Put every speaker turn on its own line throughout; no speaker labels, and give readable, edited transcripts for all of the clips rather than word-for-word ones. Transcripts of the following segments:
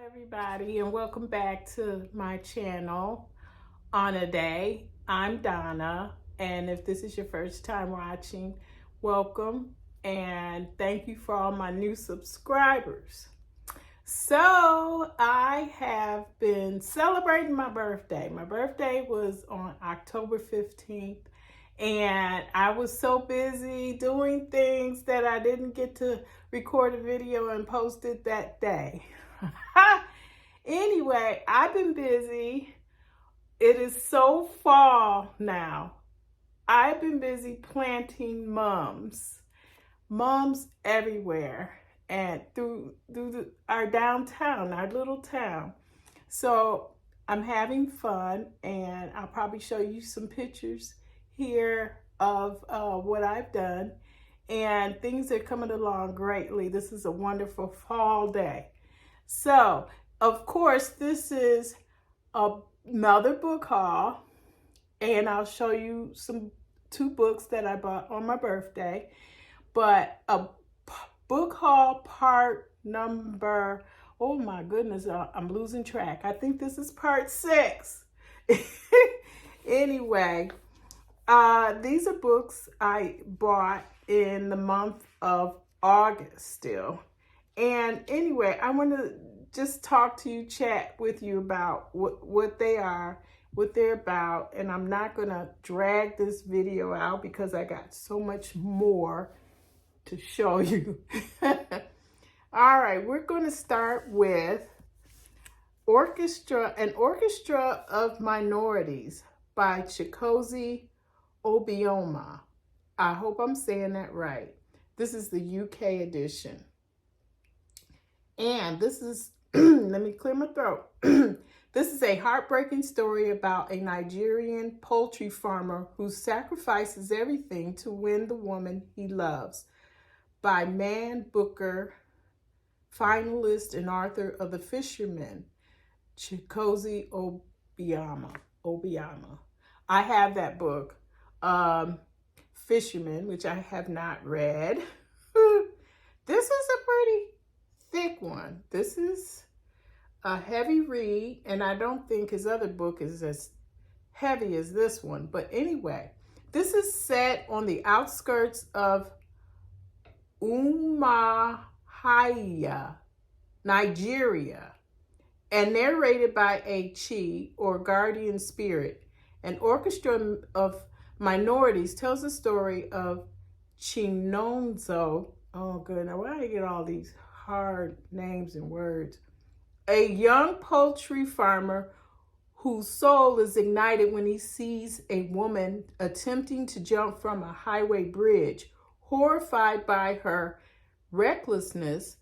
everybody, and welcome back to my channel on a day. I'm Donna, and if this is your first time watching, welcome and thank you for all my new subscribers. So I have been celebrating my birthday. My birthday was on October 15th, and I was so busy doing things that I didn't get to record a video and post it that day. Anyway, I've been busy. It is so fall now. I've been busy planting mums everywhere and through our downtown, our little town. So I'm having fun, and I'll probably show you some pictures here of what I've done, and things are coming along greatly. This is a wonderful fall day. So, of course, this is another book haul, and I'll show you two books that I bought on my birthday. But a book haul part number, oh my goodness, I'm losing track. I think this is part 6. Anyway, these are books I bought in the month of August still. And anyway, I want to just talk to you, chat with you about what they are, what they're about. And I'm not going to drag this video out because I got so much more to show you. All right, we're going to start with Orchestra of Minorities by Chigozie Obioma. I hope I'm saying that right. This is the UK edition. And this is, let me clear my throat. This is a heartbreaking story about a Nigerian poultry farmer who sacrifices everything to win the woman he loves, by Man Booker, finalist and author of The Fisherman, Chigozie Obioma. I have that book, Fisherman, which I have not read. This is a pretty thick one. This is a heavy read, and I don't think his other book is as heavy as this one. But anyway, this is set on the outskirts of Umuahia, Nigeria, and narrated by a Chi, or guardian spirit. An Orchestra of Minorities tells the story of Chinonzo. Oh, good. Now, why do I get all these hard names and words? A young poultry farmer whose soul is ignited when he sees a woman attempting to jump from a highway bridge. Horrified by her recklessness,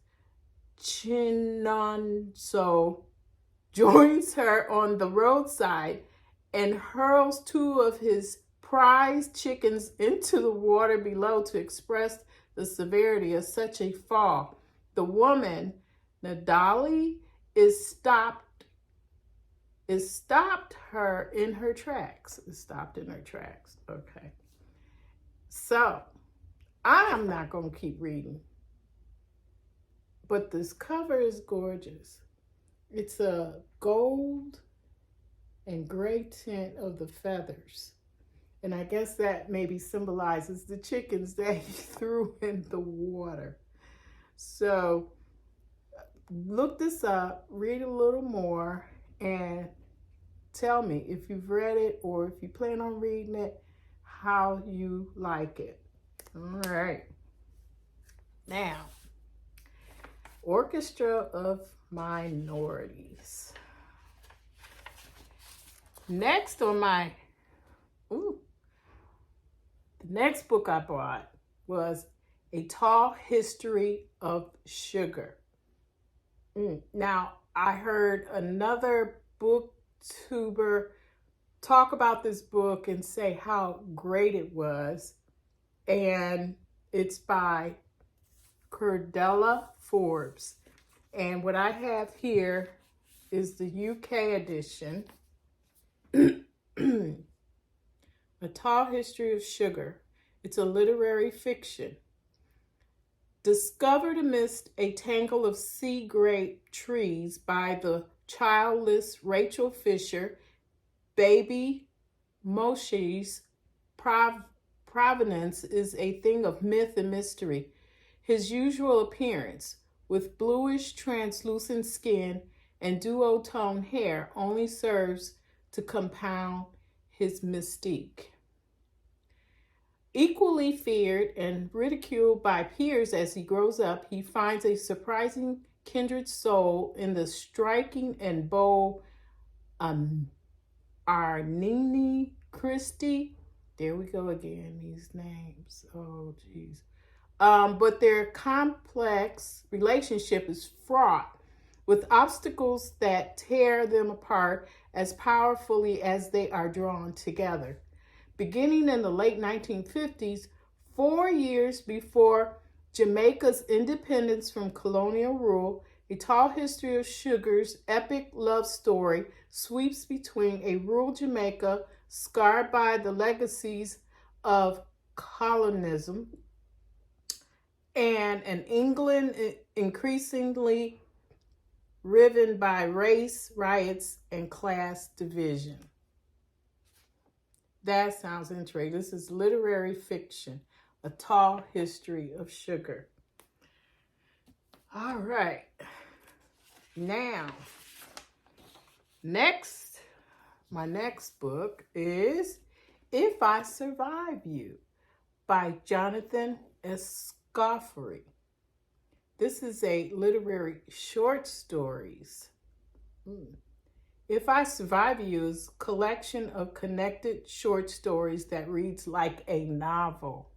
Chinonzo joins her on the roadside and hurls 2 of his prized chickens into the water below to express the severity of such a fall. The woman, Nikole, is stopped in her tracks. Okay. So, I'm not going to keep reading. But this cover is gorgeous. It's a gold and gray tint of the feathers. And I guess that maybe symbolizes the chickens that he threw in the water. So look this up, read a little more, and tell me if you've read it or if you plan on reading it, how you like it. All right. Now, Orchestra of Minorities. Next on my, the next book I bought was A Tall History of Sugar. Now, I heard another booktuber talk about this book and say how great it was. And it's by Curdella, Forbes. And what I have here is the UK edition. A Tall History of Sugar. It's a literary fiction Discovered amidst a tangle of sea grape trees by the childless Rachel Fisher, baby Moshe's provenance is a thing of myth and mystery. His usual appearance, with bluish translucent skin and duotone hair, only serves to compound his mystique. Equally feared and ridiculed by peers as he grows up, he finds a surprising kindred soul in the striking and bold Arnini Christie. There we go again, these names. Oh, geez. But their complex relationship is fraught with obstacles that tear them apart as powerfully as they are drawn together. Beginning in the late 1950s, 4 years before Jamaica's independence from colonial rule, a tall history of sugar's epic love story sweeps between a rural Jamaica scarred by the legacies of colonialism and an England increasingly riven by race, riots, and class division. That sounds interesting. This is literary fiction, a tall history of sugar. All right. Now, my next book is If I Survive You by Jonathan Escoffery. This is a literary short stories. If I Survive You is a collection of connected short stories that reads like a novel.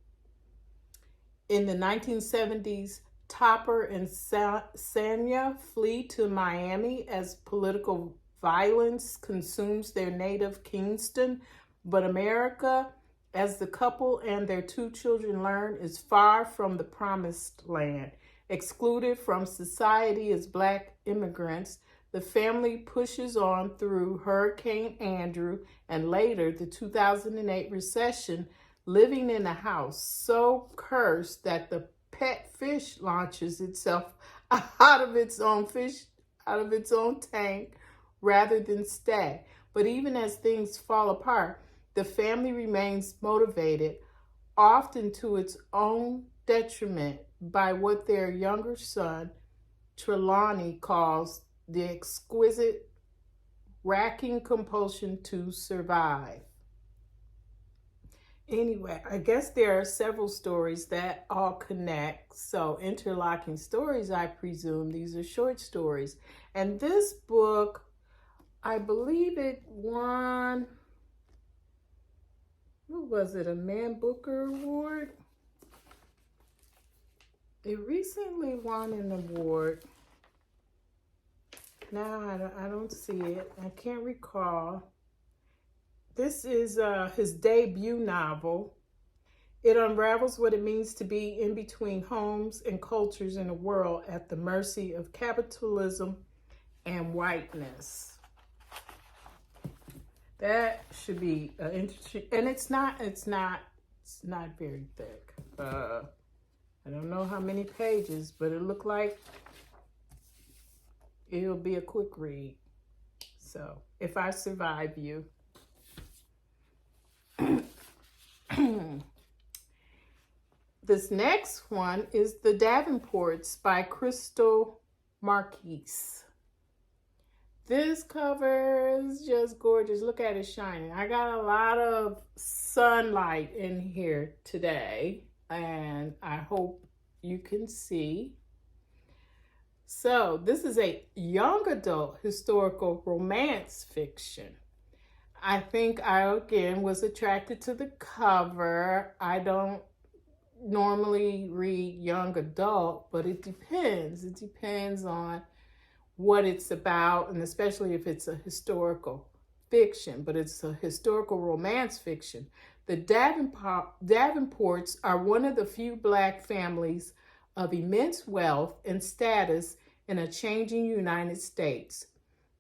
In the 1970s, Topper and Sanya flee to Miami as political violence consumes their native Kingston, but America, as the couple and their 2 children learn, is far from the promised land. Excluded from society as Black immigrants, the family pushes on through Hurricane Andrew and later the 2008 recession, living in a house so cursed that the pet fish launches itself out of its own tank rather than stay. But even as things fall apart, the family remains motivated, often to its own detriment, by what their younger son, Trelawney, calls the exquisite, racking compulsion to survive. Anyway, I guess there are several stories that all connect. So interlocking stories, I presume these are short stories. And this book, I believe it won, what was it, a Man Booker Award? It recently won an award. Now I don't see it. I can't recall. This is his debut novel. It unravels what it means to be in between homes and cultures in a world at the mercy of capitalism and whiteness. That should be interesting, and it's not very thick. I don't know how many pages, but it looked like it'll be a quick read. So, If I Survive You. This next one is The Davenports by Krystal Marquis. This cover is just gorgeous. Look at it shining. I got a lot of sunlight in here today, and I hope you can see. So this is a young adult historical romance fiction. I think I, again, was attracted to the cover. I don't normally read young adult, but it depends. It depends on what it's about, and especially if it's a historical fiction, but it's a historical romance fiction. The Davenports are one of the few Black families of immense wealth and status in a changing United States.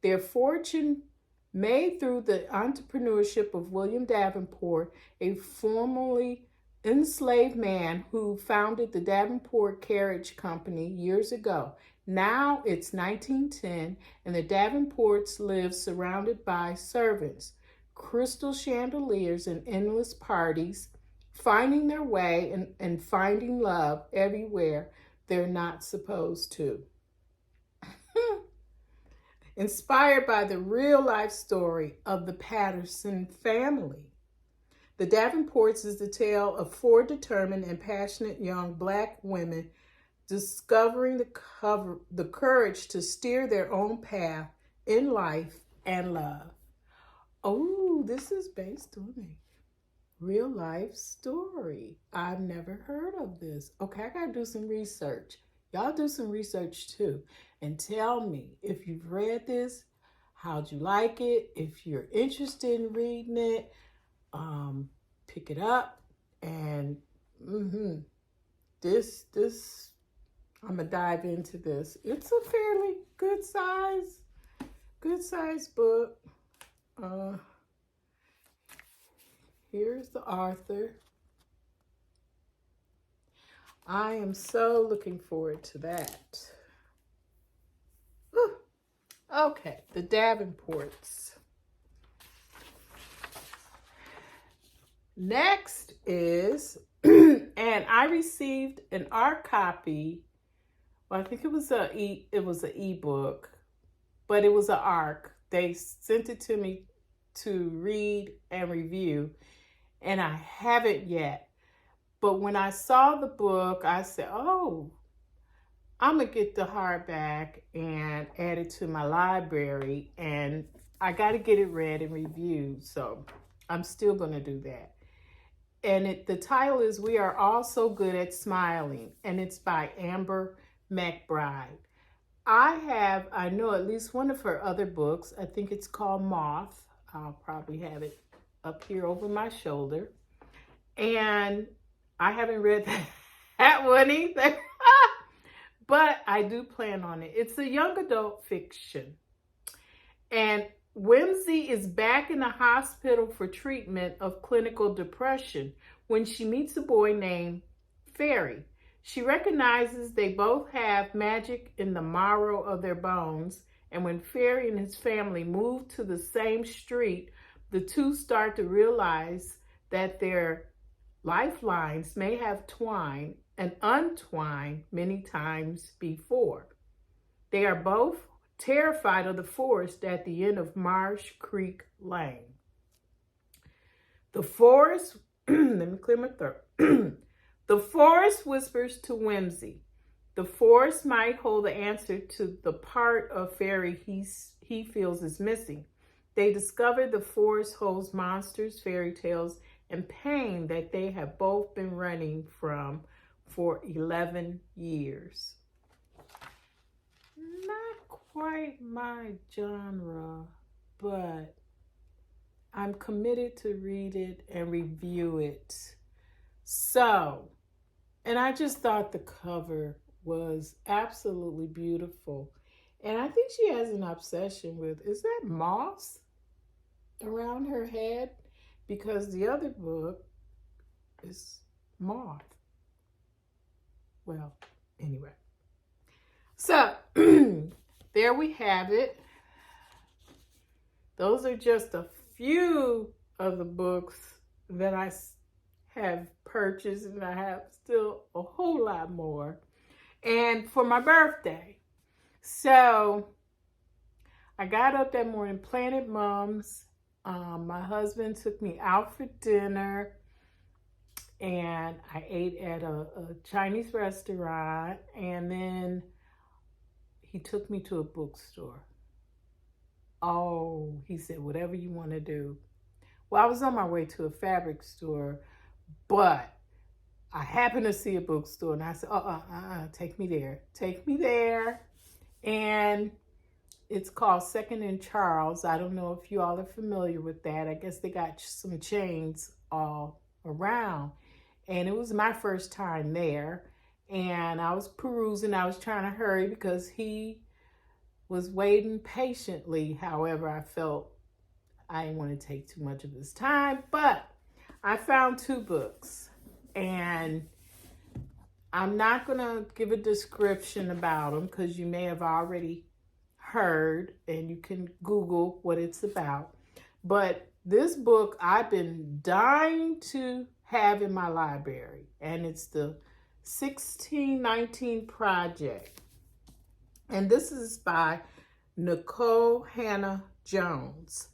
Their fortune, made through the entrepreneurship of William Davenport, a formerly enslaved man who founded the Davenport Carriage Company years ago. Now it's 1910, and the Davenports live surrounded by servants, crystal chandeliers, and endless parties, finding their way and finding love everywhere they're not supposed to. Inspired by the real life story of the Patterson family. The Davenports is the tale of 4 determined and passionate young Black women discovering the courage to steer their own path in life and love. Oh, this is based on a real life story. I've never heard of this. Okay, I gotta do some research. Y'all do some research too. And tell me if you've read this, how'd you like it? If you're interested in reading it, pick it up. And this I'm gonna dive into this. It's a fairly good size book. Here's the author. I am so looking forward to that. Whew. Okay, the Davenports. Next is, and I received an art copy. Well, I think it was an ebook, but it was an ARC. They sent it to me to read and review, and I haven't yet. But when I saw the book, I said, oh, I'm going to get the hardback and add it to my library, and I got to get it read and reviewed, so I'm still going to do that. And the title is We Are All So Good at Smiling, and it's by Amber McBride. I know at least one of her other books. I think it's called Moth. I'll probably have it up here over my shoulder. And I haven't read that one either. But I do plan on it. It's a young adult fiction. And Whimsy is back in the hospital for treatment of clinical depression when she meets a boy named Fairy. She recognizes they both have magic in the marrow of their bones, and when Fairy and his family move to the same street, the two start to realize that their lifelines may have twined and untwined many times before. They are both terrified of the forest at the end of Marsh Creek Lane. The forest, let me clear my throat. The forest whispers to Whimsy. The forest might hold the answer to the part of Fairy he feels is missing. They discover the forest holds monsters, fairy tales, and pain that they have both been running from for 11 years. Not quite my genre, but I'm committed to read it and review it. So, and I just thought the cover was absolutely beautiful. And I think she has an obsession with, is that moths around her head? Because the other book is Moth. Well, anyway. So, there we have it. Those are just a few of the books that I have purchased, and I have still a whole lot more. And for my birthday. So, I got up that morning, planted mums. My husband took me out for dinner, and I ate at a Chinese restaurant, and then he took me to a bookstore. Oh, he said, whatever you want to do. Well, I was on my way to a fabric store, but I happened to see a bookstore, and I said, take me there. Take me there. And it's called Second and Charles. I don't know if you all are familiar with that. I guess they got some chains all around. And it was my first time there. And I was perusing. I was trying to hurry because he was waiting patiently. However, I felt I didn't want to take too much of his time. But I found 2 books. And I'm not going to give a description about them because you may have already heard and you can Google what it's about. But this book I've been dying to have in my library, and it's the 1619 Project. And this is by Nikole Hannah Jones.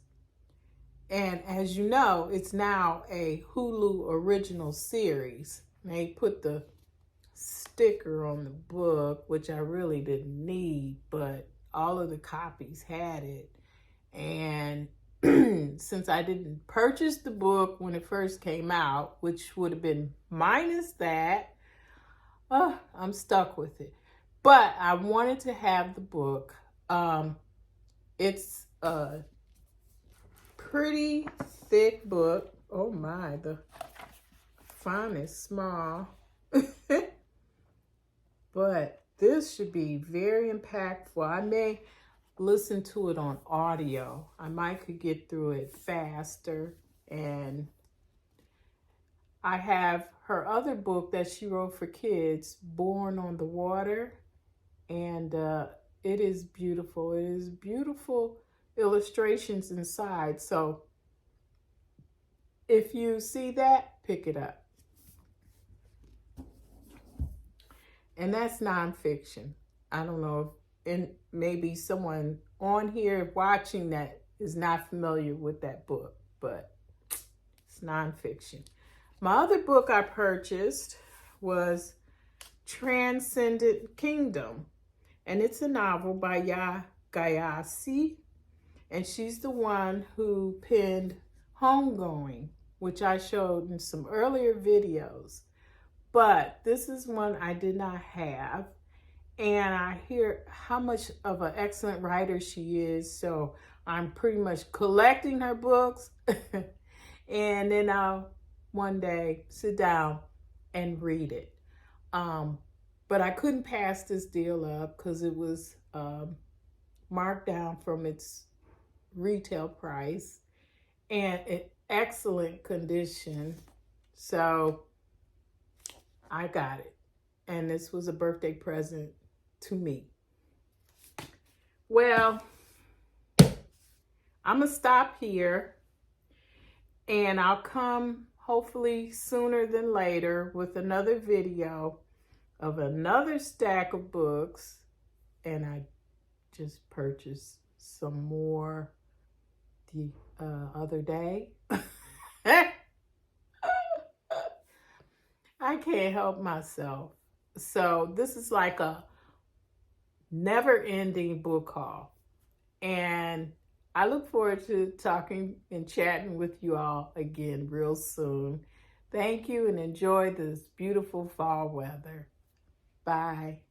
And as you know, it's now a Hulu original series. They put the sticker on the book, which I really didn't need, but all of the copies had it. And since I didn't purchase the book when it first came out, which would have been minus that, I'm stuck with it. But I wanted to have the book. It's a pretty thick book. Oh my, the font is small. But this should be very impactful. I may listen to it on audio. I might could get through it faster. And I have her other book that she wrote for kids, Born on the Water. And it is beautiful. It is beautiful illustrations inside. So if you see that, pick it up. And that's nonfiction. I don't know if, and maybe someone on here watching that is not familiar with that book, but it's nonfiction. My other book I purchased was Transcendent Kingdom, and it's a novel by Gyasi, and she's the one who penned Homegoing, which I showed in some earlier videos. But this is one I did not have, and I hear how much of an excellent writer she is, so I'm pretty much collecting her books, and then I'll one day sit down and read it. But I couldn't pass this deal up because it was marked down from its retail price and in excellent condition. So I got it. And this was a birthday present to me. Well, I'm going to stop here. And I'll come hopefully sooner than later with another video of another stack of books. And I just purchased some more the other day. I can't help myself. So this is like a never-ending book haul. And I look forward to talking and chatting with you all again real soon. Thank you and enjoy this beautiful fall weather. Bye.